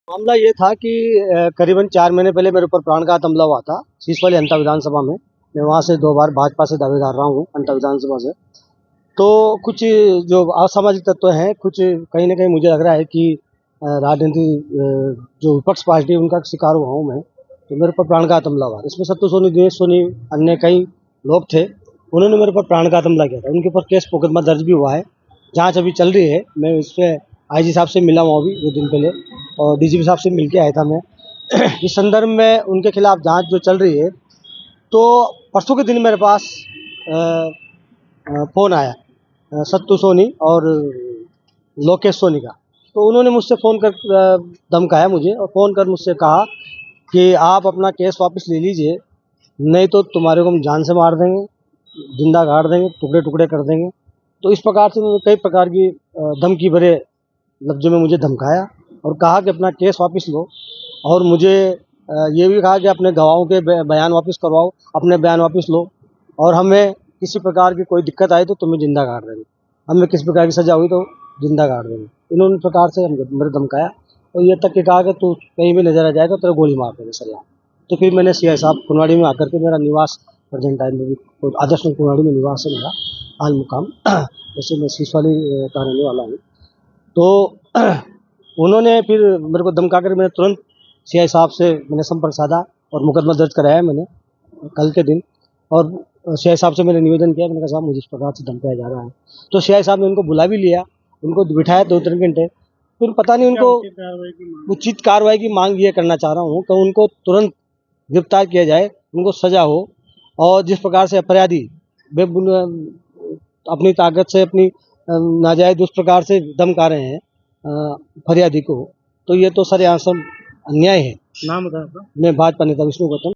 मामला ये था कि करीबन 4 महीने पहले मेरे ऊपर प्राणघात हमला हुआ था, सीसवाली अंता विधानसभा में। मैं वहाँ से 2 बार भाजपा से दावेदार रहा हूँ, अंता विधानसभा से। तो कुछ जो असामाजिक तत्व हैं, कुछ कहीं न कहीं मुझे लग रहा है कि राजनीति जो विपक्ष पार्टी है, उनका शिकार हुआ हूँ मैं। तो मेरे ऊपर प्राणघात हमला हुआ। इसमें सत्तू सोनी, दिनेश सोनी, अन्य कई लोग थे, उन्होंने मेरे ऊपर प्राणघात हमला किया था। उनके ऊपर केस मुकदमा दर्ज भी हुआ है, जाँच अभी चल रही है। मैं इसपे आईजी साहब से मिला हुआ अभी 2 दिन पहले और डीजीपी साहब से मिल के आया था मैं। इस संदर्भ में उनके खिलाफ जाँच जो चल रही है, तो परसों के दिन मेरे पास फ़ोन आया सत्तू सोनी और लोकेश सोनी का। तो उन्होंने मुझसे फ़ोन कर धमकाया मुझे और फ़ोन कर मुझसे कहा कि आप अपना केस वापस ले लीजिए, नहीं तो तुम्हारे को हम जान से मार देंगे, जिंदा गाड़ देंगे, टुकड़े-टुकड़े कर देंगे। तो इस प्रकार से उन्होंने कई प्रकार की धमकी भरे लफ्ज़ों में मुझे धमकाया और कहा कि अपना केस वापस लो और मुझे ये भी कहा कि अपने गवाहों के बयान वापस करवाओ, अपने बयान वापस लो और हमें किसी प्रकार की कोई दिक्कत आई तो तुम्हें जिंदा गाड़ देंगे, हमें किसी प्रकार की सज़ा हुई तो जिंदा गाड़ देंगे। इन्होंने प्रकार से मेरे धमकाया और ये तक के कहा कि तू कहीं भी नज़र आ जाए तो तेरे गोली मार देंगे सलाह। तो फिर मैंने सीआई साहब कुनवाड़ी में आकर के मेरा निवास प्रेजेंट टाइम में भी आदर्श कुनवाड़ी में निवास है मेरा हाल मुकाम। वैसे मैं सीसवाली का रहने वाला हूँ। तो उन्होंने फिर मेरे को धमका कर मैंने तुरंत सीआई साहब से मैंने संपर्क साधा और मुकदमा दर्ज कराया मैंने कल के दिन। और सीआई साहब से मैंने निवेदन किया, मैंने कहा साहब मुझे इस प्रकार से धमकाया जा रहा है। तो सीआई साहब ने उनको बुला भी लिया, उनको बिठाया 2-3 घंटे। फिर पता नहीं उनको उचित कार्रवाई की मांग ये करना चाह रहा हूँ कि उनको तुरंत गिरफ्तार किया जाए, उनको सज़ा हो और जिस प्रकार से अपराधी अपनी ताकत से अपनी नाजायज़ उस प्रकार से धमका रहे हैं फरियादी को, तो ये तो सरेआम अन्याय है। नाम बताएं आपका? मैं भाजपा नेता विष्णु गौतम।